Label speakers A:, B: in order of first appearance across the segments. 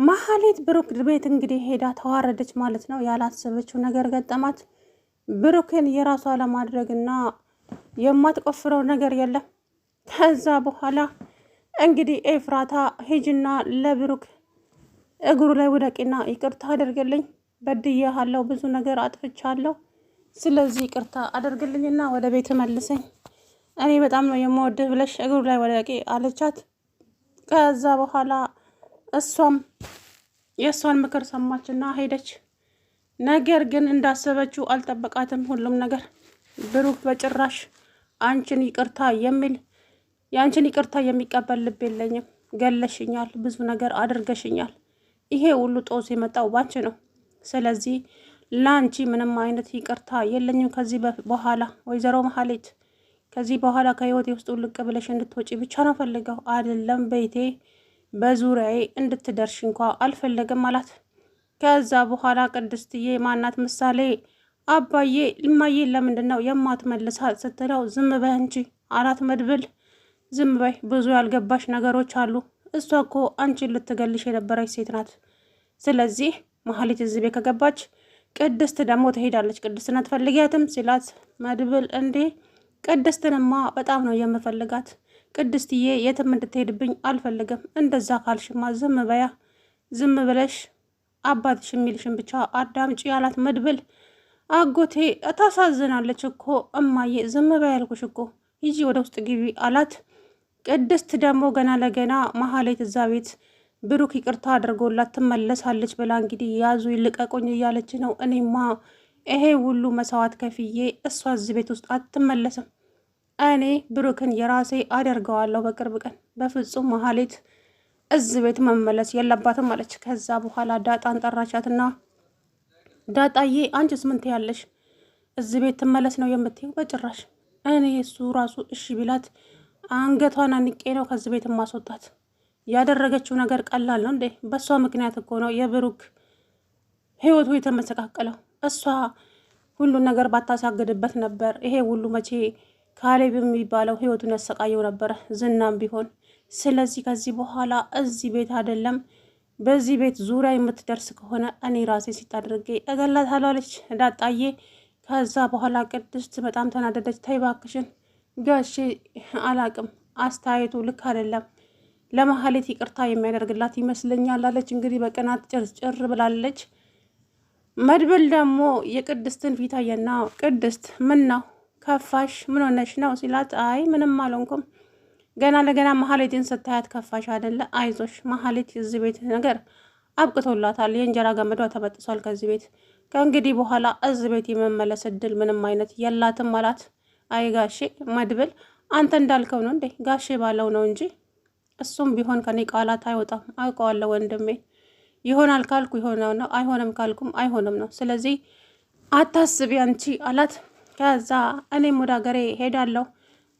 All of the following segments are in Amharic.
A: መሀሌት ብሩክ ቤት እንግዲህ ሄዳ ተዋረደች ማለት ነው። ያላሰበችው ነገር ገጠማት። ብሩክን የራሷ ለማድረግና የማትቆፍረው ነገር የለም። ከዛ በኋላ እንግዲህ ኤፍራታ ሂጅና ለብሩክ እግሩ ላይ ውደቂና ይቅርታ አድርግልኝ፣ በድዬሃለሁ፣ ብዙ ነገር አጥፍቻለሁ፣ ስለዚህ ይቅርታ አድርግልኝና ወደ ቤት መልሰኝ፣ እኔ በጣም ነው የምወድህ ብለሽ እግሩ ላይ ውደቂ አለቻት። ከዛ በኋላ እሷም የእሷን ምክር ሰማችና ሄደች። ነገር ግን እንዳሰበችው አልጠበቃትም ሁሉም ነገር። ብሩክ በጭራሽ አንቺን ይቅርታ የሚል የአንቺን ይቅርታ የሚቀበል ልብ የለኝም፣ ገለሽኛል፣ ብዙ ነገር አድርገሽኛል፣ ይሄ ሁሉ ጦስ የመጣው ባንቺ ነው፣ ስለዚህ ለአንቺ ምንም አይነት ይቅርታ የለኝም ከዚህ በኋላ። ወይዘሮ መሀሌት ከዚህ በኋላ ከህይወቴ ውስጥ ውልቅ ብለሽ እንድትወጪ ብቻ ነው ፈልገው፣ አይደለም ቤቴ በዙሪያዬ እንድትደርሽ እንኳ አልፈለግም አላት። ከዛ በኋላ ቅድስትዬ ማናት ምሳሌ አባዬ እማዬ ለምንድን ነው የማትመልሳት ስትለው ዝም በይ እንጂ አላት መድብል። ዝም በይ፣ ብዙ ያልገባሽ ነገሮች አሉ፣ እሷ እኮ አንቺን ልትገልሽ የነበረች ሴት ናት፣ ስለዚህ መሀሌት እዚህ ቤት ከገባች ቅድስት ደግሞ ትሄዳለች፣ ቅድስትን አትፈልጊያትም ሲላት መድብል እንዴ ቅድስትንማ በጣም ነው የምፈልጋት፣ ቅድስትዬ የትም እንድትሄድብኝ አልፈልግም፣ እንደዛ ካልሽማ ዝም በያ፣ ዝም ብለሽ አባትሽ የሚልሽን ብቻ አዳምጪ ያላት መድብል። አጎቴ ታሳዝናለች እኮ እማዬ፣ ዝም በያ ያልኩሽ እኮ፣ ሂጂ ወደ ውስጥ ግቢ አላት። ቅድስት ደግሞ ገና ለገና መሀሌት እዛ ቤት ብሩክ ይቅርታ አድርጎላት ትመለሳለች ብላ እንግዲህ ያዙ ይልቀቁኝ እያለች ነው። እኔማ ይሄ ሁሉ መስዋዕት ከፍዬ እሷ እዚህ ቤት ውስጥ አትመለስም፣ እኔ ብሩክን የራሴ አደርገዋለሁ በቅርብ ቀን፣ በፍጹም መሀሌት እዚህ ቤት መመለስ የለባትም አለች። ከዛ በኋላ ዳጣን ጠራቻትና ዳጣዬ አንቺስ ምን ትያለሽ? እዚህ ቤት ትመለስ ነው የምትይው? በጭራሽ፣ እኔ እሱ ራሱ እሺ ቢላት አንገቷን አንቄ ነው ከዚህ ቤት ማስወጣት። ያደረገችው ነገር ቀላል ነው እንዴ? በእሷ ምክንያት እኮ ነው የብሩክ ህይወቱ የተመሰቃቀለው። እሷ ሁሉን ነገር ባታሳግድበት ነበር ይሄ ሁሉ መቼ ካሌብ የሚባለው ህይወቱን ያሰቃየው ነበረ፣ ዝናም ቢሆን። ስለዚህ ከዚህ በኋላ እዚህ ቤት አይደለም በዚህ ቤት ዙሪያ የምትደርስ ከሆነ እኔ ራሴ ሲታደርጌ እገላታለሁ አለች ዳጣዬ። ከዛ በኋላ ቅድስት በጣም ተናደደች። ተይ እባክሽን ጋሼ አላቅም፣ አስተያየቱ ልክ አይደለም፣ ለመሀሌት ይቅርታ የሚያደርግላት ይመስለኛል አለች። እንግዲህ በቅናት ጭርጭር ብላለች። መድብል ደግሞ የቅድስትን ፊት አየና ቅድስት ምን ነው ከፋሽ? ምን ሆነሽ ነው ሲላት አይ ምንም አልሆንኩም፣ ገና ለገና መሀሌትን ስታያት ከፋሽ አይደለ? አይዞሽ መሀሌት እዚህ ቤት ነገር አብቅቶላታል፣ የእንጀራ ገመዷ ተበጥሷል፣ ከዚህ ቤት ከእንግዲህ በኋላ እዚህ ቤት የመመለስ እድል ምንም አይነት የላትም አላት። አይ ጋሼ መድብል አንተ እንዳልከው ነው እንዴ? ጋሼ ባለው ነው እንጂ እሱም ቢሆን ከኔ ቃላት አይወጣም፣ አውቀዋለሁ ወንድሜ፣ ይሆናል ካልኩ ይሆናል ነው፣ አይሆንም ካልኩም አይሆንም ነው፣ ስለዚህ አታስቢ አንቺ አላት። ከዛ እኔም ወደ ሀገሬ ሄዳለሁ፣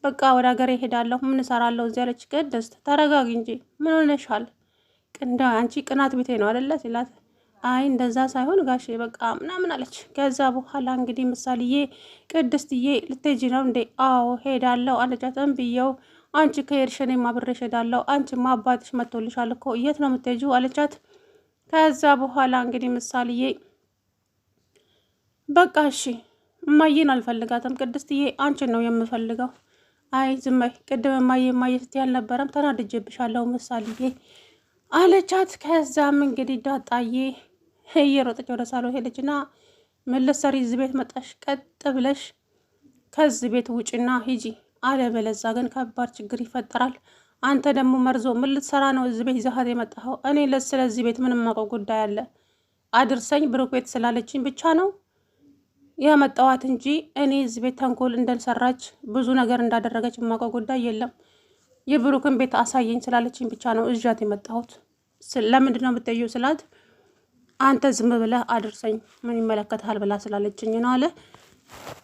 A: በቃ ወደ ሀገሬ ሄዳለሁ፣ ምን እሰራለሁ እዚህ አለች። ቅድስት ተረጋጊ እንጂ ምን ሆነሻል? ቅንዳ አንቺ ቅናት ቤቴ ነው አይደለ ሲላት አይ እንደዛ ሳይሆን ጋሼ በቃ ምናምን አለች። ከዛ በኋላ እንግዲህ ምሳሌዬ ቅድስትዬ ልትሄጂ ነው እንዴ? አዎ ሄዳለሁ አለቻት። እምብዬው አንቺ ከሄድሽ እኔም አብሬሽ ሄዳለሁ፣ አንቺማ አባትሽ መጥቶልሻል እኮ የት ነው የምትሄጂው አለቻት። ከዛ በኋላ እንግዲህ ምሳሌዬ በቃ እሺ እማዬን አልፈልጋትም ቅድስትዬ አንቺን ነው የምፈልገው። አይ ዝም በይ፣ ቅድም እማዬ ስትይ አልነበረም? ተናድጄብሻለሁ ምሳሌዬ አለቻት። ከዛም እንግዲህ ዳጣዬ እየሮጠች ወደ ሳሎን ሄደችና ምን ልትሰሪ እዚህ ቤት መጣሽ? ቀጥ ብለሽ ከዚህ ቤት ውጭና ሂጂ፣ አለበለዛ ግን ከባድ ችግር ይፈጠራል። አንተ ደግሞ መርዞ ምን ልትሰራ ነው እዚህ ቤት ይዘሃት የመጣኸው? እኔ ስለዚህ ቤት ምንም የማውቀው ጉዳይ አለ? አድርሰኝ ብሩክ ቤት ስላለችኝ ብቻ ነው ያመጣዋት እንጂ እኔ እዚህ ቤት ተንኮል እንደሰራች ብዙ ነገር እንዳደረገች የማውቀው ጉዳይ የለም። የብሩክን ቤት አሳየኝ ስላለችኝ ብቻ ነው እዣት የመጣሁት። ለምንድን ነው የምትይው ስላት አንተ ዝም ብለህ አድርሰኝ ምን ይመለከታል ብላ ስላለችኝ ነው አለ።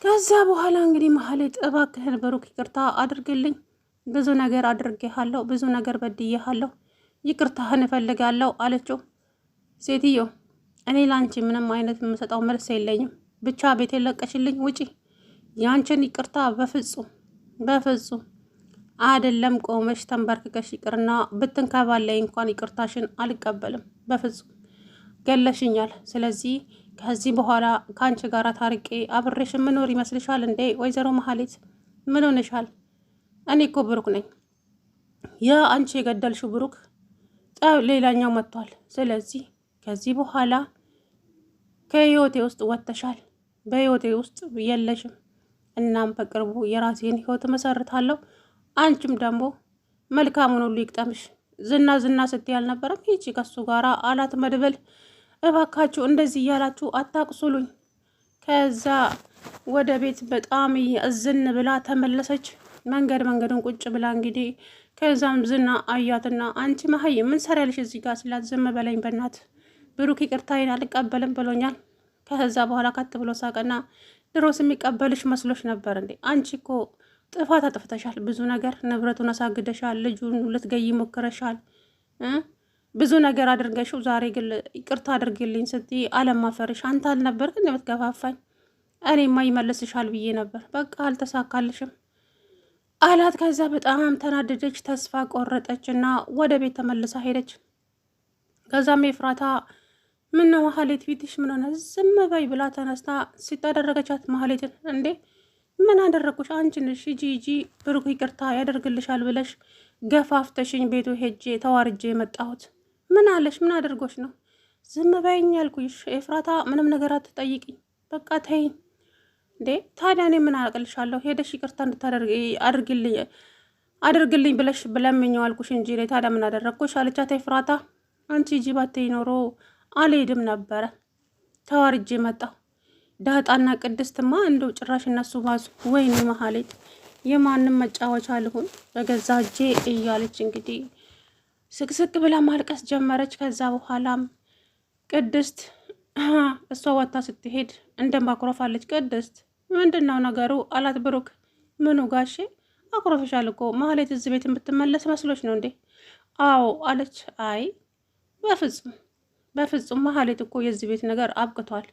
A: ከዛ በኋላ እንግዲህ መሀሌት እባክህን ብሩክ ይቅርታ አድርግልኝ፣ ብዙ ነገር አድርጌሃለሁ፣ ብዙ ነገር በድዬሃለሁ፣ ይቅርታህን እፈልጋለሁ አለችው። ሴትዮ እኔ ላንቺ ምንም አይነት የምሰጠው መልስ የለኝም፣ ብቻ ቤቴን ለቀሽልኝ ውጪ፣ ያንቺን ይቅርታ በፍጹም አይደለም ቆመሽ ተንበርክከሽ ይቅርና ብትንከባለይ እንኳን ይቅርታሽን አልቀበልም በፍጹም ገለሽኛል። ስለዚህ ከዚህ በኋላ ከአንቺ ጋር ታርቄ አብሬሽ ምኖር ይመስልሻል እንዴ? ወይዘሮ መሀሌት ምን ሆነሻል? እኔ እኮ ብሩክ ነኝ። ያ አንቺ የገደልሽው ብሩክ ሌላኛው መጥቷል። ስለዚህ ከዚህ በኋላ ከህይወቴ ውስጥ ወጥተሻል። በህይወቴ ውስጥ የለሽም። እናም በቅርቡ የራሴን ህይወት መሰርታለሁ። አንቺም ደግሞ መልካሙን ሁሉ ይቅጠምሽ። ዝና ዝና ስትይ አልነበረም? ሂጂ ከሱ ጋራ አላት መድብል። እባካችሁ እንደዚህ እያላችሁ አታቅሱሉኝ። ከዛ ወደ ቤት በጣም እዝን ብላ ተመለሰች። መንገዱን ቁጭ ብላ እንግዲህ ከዛም ዝና አያትና አንቺ መሀይ ምን ሰሪያለሽ እዚህ ጋር ስላት፣ ዝም በለኝ በናት ብሩክ ይቅርታዬን አልቀበልም ብሎኛል። ከዛ በኋላ ከት ብሎ ሳቀና ድሮስ የሚቀበልሽ መስሎሽ ነበር እንዴ? አንቺ እኮ ጥፋት አጥፍተሻል። ብዙ ነገር ንብረቱን አሳግደሻል። ልጁን ልትገይ ሞክረሻል። ብዙ ነገር አድርገሽው ዛሬ ግን ይቅርታ አድርግልኝ ስትይ አለማፈርሽ አንተ አልነበርክ እንደምትገፋፋኝ? እኔማ ይመልስሻል ብዬ ነበር። በቃ አልተሳካልሽም አላት። ከዛ በጣም ተናደደች፣ ተስፋ ቆረጠች እና ወደ ቤት ተመልሳ ሄደች። ከዛም ኤፍራታ ምን ነው መሀሌት ፊትሽ ምን ሆነ? ዝም በይ ብላ ተነስታ ሲታደረገቻት መሀሌትን እንዴ ምን አደረግኩሽ? አንቺ ነሽ ሂጂ ብሩክ ይቅርታ ያደርግልሻል ብለሽ ገፋፍተሽኝ ቤቱ ሄጄ ተዋርጄ የመጣሁት። ምን አለሽ? ምን አድርጎሽ ነው? ዝም በይኝ ያልኩሽ ኤፍራታ፣ ምንም ነገር አትጠይቂኝ። በቃ ተይኝ። እንዴ ታዲያ እኔ ምን አቅልሻለሁ? ሄደሽ ይቅርታ እንድታደርግ አድርግልኝ ብለሽ ብለምኘው አልኩሽ እንጂ ታዲያ ምን አደረግኩሽ? አለቻት ኤፍራታ። አንቺ ሂጂ ባትይ ኖሮ አልሄድም ነበረ። ተዋርጄ መጣሁ። ዳጣና ቅድስትማ እንደው ጭራሽ እነሱ ባዙ። ወይኔ መሀሌት የማንም መጫወቻ ልሁን በገዛ እጄ እያለች እንግዲህ ስቅስቅ ብላ ማልቀስ ጀመረች። ከዛ በኋላም ቅድስት እሷ ወጥታ ስትሄድ እንደማኩረፋለች። ቅድስት ምንድን ነው ነገሩ አላት ብሩክ። ምኑ ጋሼ? አኩረፍሻል እኮ መሀሌት እዚህ ቤት የምትመለስ መስሎች ነው እንዴ? አዎ አለች። አይ በፍጹም መሀሌት እኮ የዚህ ቤት ነገር አብቅቷል።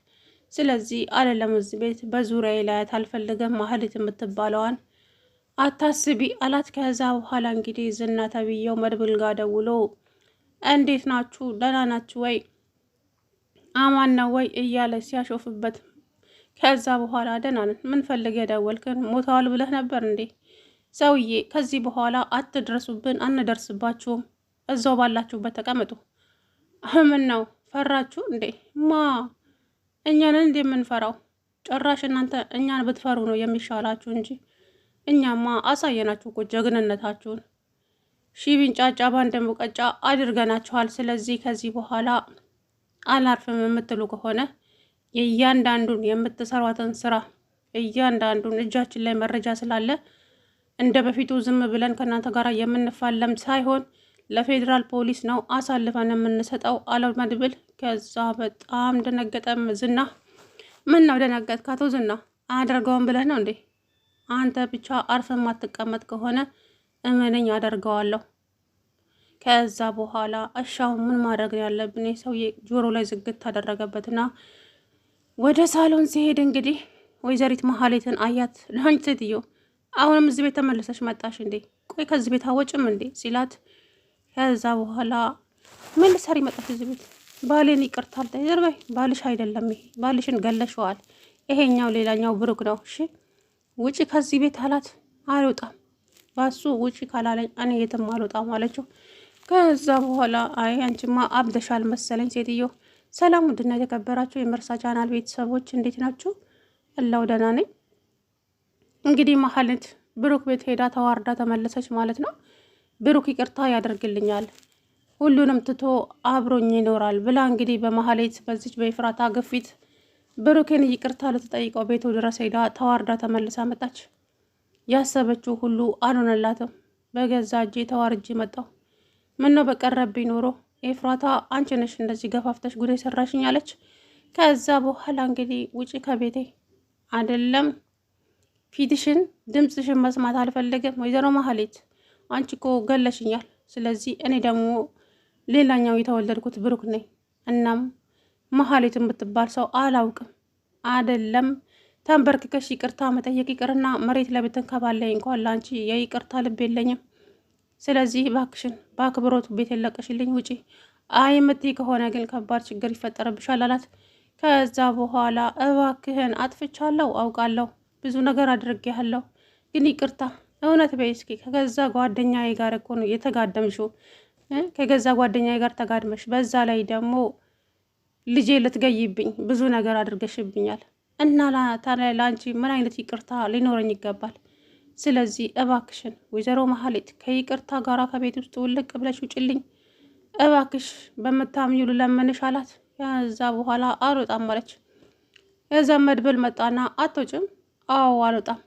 A: ስለዚህ አለለም እዚህ ቤት በዙሪያ ላያት አልፈልገም። መሀሌት የምትባለዋን አታስቢ አላት። ከዛ በኋላ እንግዲህ ዝና ተብዬው መድብል ጋር ደውሎ እንዴት ናችሁ? ደህና ናችሁ ወይ? አማን ነው ወይ እያለ ሲያሾፍበት፣ ከዛ በኋላ ደህና ነን። ምን ፈልግ የደወልክን? ሞተዋል ብለህ ነበር እንዴ? ሰውዬ ከዚህ በኋላ አትድረሱብን፣ አንደርስባችሁም። እዛው ባላችሁበት ተቀምጡ። ምን ነው ፈራችሁ እንዴ? ማ እኛንን እንደምንፈራው? ጭራሽ እናንተ እኛን ብትፈሩ ነው የሚሻላችሁ እንጂ እኛማ አሳየናችሁ እኮ ጀግንነታችሁን። ቢንጫጫ ባንድ ሙቀጫ አድርገናችኋል። ስለዚህ ከዚህ በኋላ አላርፍም የምትሉ ከሆነ የእያንዳንዱን የምትሰሯትን ስራ እያንዳንዱን እጃችን ላይ መረጃ ስላለ እንደ በፊቱ ዝም ብለን ከእናንተ ጋር የምንፋለም ሳይሆን ለፌዴራል ፖሊስ ነው አሳልፈን የምንሰጠው አለው መድብል። ከዛ በጣም ደነገጠም ዝና። ምን ነው ደነገጥክ አቶ ዝና? አደርገውን ብለህ ነው እንዴ? አንተ ብቻ አርፈ ማትቀመጥ ከሆነ እመነኝ አደርገዋለሁ። ከዛ በኋላ እሻው ምን ማድረግ ነው ያለብን? ሰውዬ ጆሮ ላይ ዝግት ታደረገበትና ወደ ሳሎን ሲሄድ እንግዲህ ወይዘሪት መሀሌትን አያት። ለአንቺ ሴትዮ አሁንም እዚህ ቤት ተመልሰሽ መጣሽ እንዴ? ቆይ ከዚህ ቤት አወጭም እንዴ ሲላት፣ ከዛ በኋላ ምን ልትሰሪ መጣሽ እዚህ ቤት? ባሌን ይቅርታ አልጠየቅበይ። ባልሽ አይደለም ይሄ፣ ባልሽን ገለሽዋል። ይሄኛው ሌላኛው ብሩክ ነው። እሺ ውጪ ከዚህ ቤት አላት። አልወጣም፣ ባሱ ውጪ ካላለኝ እኔ የትም አልወጣም አለችው። ከዛ በኋላ አይ አንቺማ አብደሻል መሰለኝ ሴትዮ። ሰላም ውድና የተከበራችሁ የመርሳ ቻናል ቤተሰቦች እንዴት ናችሁ? አላው ደህና ነኝ። እንግዲህ መሀሌት ብሩክ ቤት ሄዳ ተዋርዳ ተመለሰች ማለት ነው። ብሩክ ይቅርታ ያደርግልኛል፣ ሁሉንም ትቶ አብሮኝ ይኖራል ብላ እንግዲህ በመሀሌት በዚች በኤፍራታ ግፊት ብሩክን ይቅርታ ልትጠይቀው ቤቱ ድረስ ሄዳ ተዋርዳ ተመልሳ መጣች። ያሰበችው ሁሉ አልሆነላትም። በገዛ እጄ ተዋርጄ መጣሁ። ምነው በቀረብኝ ኖሮ ኤፍራታ አንቺ ነሽ እንደዚህ ገፋፍተሽ ጉዴ ሰራሽኝ አለች። ከዛ በኋላ እንግዲህ ውጪ ከቤቴ አይደለም ፊትሽን ድምፅሽን መስማት አልፈልግም። ወይዘሮ መሀሌት አንቺ እኮ ገለሽኛል። ስለዚህ እኔ ደግሞ ሌላኛው የተወለድኩት ብሩክ ነኝ። እናም መሀሌት የምትባል ሰው አላውቅም። አይደለም ተንበርክከሽ ይቅርታ መጠየቅ ይቅርና መሬት ላይ ብትንከባለይ እንኳን ላንቺ የይቅርታ ልብ የለኝም። ስለዚህ እባክሽን በአክብሮቱ ቤት የለቀሽልኝ ውጪ። አይ የምትይ ከሆነ ግን ከባድ ችግር ይፈጠርብሻል አላት። ከዛ በኋላ እባክህን አጥፍቻለሁ፣ አውቃለሁ፣ ብዙ ነገር አድርጌያለሁ፣ ግን ይቅርታ እውነት በይ እስኪ። ከገዛ ጓደኛዬ ጋር እኮ ነው የተጋደምሽው። ከገዛ ጓደኛዬ ጋር ተጋድመሽ በዛ ላይ ደግሞ ልጄ ልትገይብኝ ብዙ ነገር አድርገሽብኛል እና ታዲያ ለአንቺ ምን አይነት ይቅርታ ሊኖረኝ ይገባል? ስለዚህ እባክሽን ወይዘሮ መሀሌት ከይቅርታ ጋራ ከቤት ውስጥ ውልቅ ብለሽ ውጭልኝ እባክሽ፣ በምታምኙ ልለምንሽ አላት። ከዛ በኋላ አልወጣም አለች። የዛ መድብል መጣና አትወጭም? አዎ አልወጣም።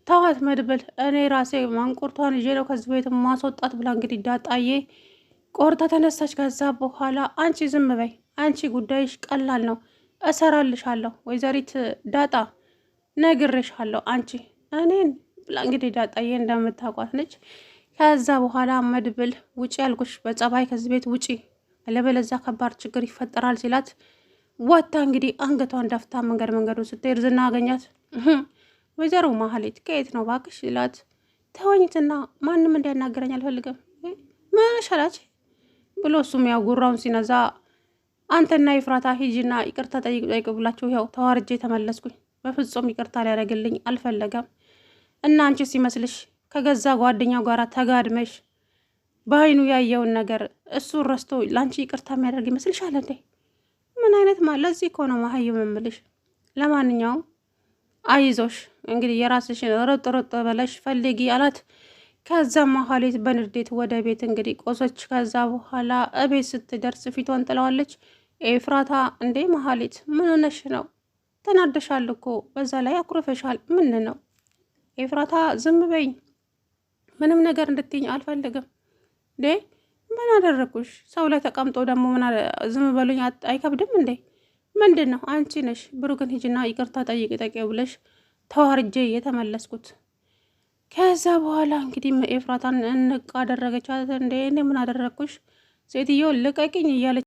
A: ተዋት መድብል፣ እኔ ራሴ ማንቁርቷን ይዤ ነው ከዚህ ቤት ማስወጣት ብላ እንግዲህ ዳጣዬ ቆርጣ ተነሳች። ከዛ በኋላ አንቺ ዝም በይ፣ አንቺ ጉዳይሽ ቀላል ነው፣ እሰራልሻለሁ ወይዘሪት ዳጣ ነግሬሻለሁ፣ አንቺ እኔን ብላ እንግዲህ ዳጣዬ እንደምታውቋት ነች። ከዛ በኋላ መድብል ውጪ ያልኩሽ በጸባይ ከዚህ ቤት ውጪ፣ አለበለዚያ ከባድ ችግር ይፈጠራል ሲላት ወታ እንግዲህ አንገቷን ደፍታ መንገዱ ስትሄድ ዝና አገኛት። ወይዘሮ ማህሌት ከየት ነው ባክሽ ሲላት ተወኝትና ማንም እንዳይናገረኝ አልፈልግም መሻላች ብሎ እሱም ያው ጉራውን ሲነዛ አንተና ይፍራታ ሂጂና ይቅርታ ጠይቅ ብላችሁ ያው ተዋርጄ ተመለስኩኝ። በፍጹም ይቅርታ ሊያደርግልኝ አልፈለገም። እና አንቺ ሲመስልሽ ከገዛ ጓደኛው ጋር ተጋድመሽ በአይኑ ያየውን ነገር እሱን ረስቶ ለአንቺ ይቅርታ የሚያደርግ ይመስልሻል እንዴ? ምን አይነት ለዚህ እኮ ነው መሀይም የምልሽ። ለማንኛውም አይዞሽ እንግዲህ የራስሽን ሮጥ በለሽ ፈልጊ አላት። ከዛ መሀሌት በንዴት ወደ ቤት እንግዲህ ቆሶች። ከዛ በኋላ እቤት ስትደርስ ፊቷን ጥለዋለች። ኤፍራታ እንዴ መሀሌት ምን ሆነሽ ነው? ተናደሻል እኮ በዛ ላይ አኩርፈሻል። ምን ነው ኤፍራታ? ዝም በይኝ፣ ምንም ነገር እንድትይኝ አልፈልግም። እንዴ ምን አደረኩሽ? ሰው ላይ ተቀምጦ ደግሞ ዝም በሉኝ አይከብድም እንዴ? ምንድን ነው? አንቺ ነሽ ብሩክን ሂጂና ይቅርታ ጠይቂ ብለሽ ተዋርጄ የተመለስኩት። ከዛ በኋላ እንግዲህ ኤፍራታን እንቅ አደረገቻት። እንዴ እኔ ምን አደረግኩሽ? ሴትዮ ልቀቂኝ እያለች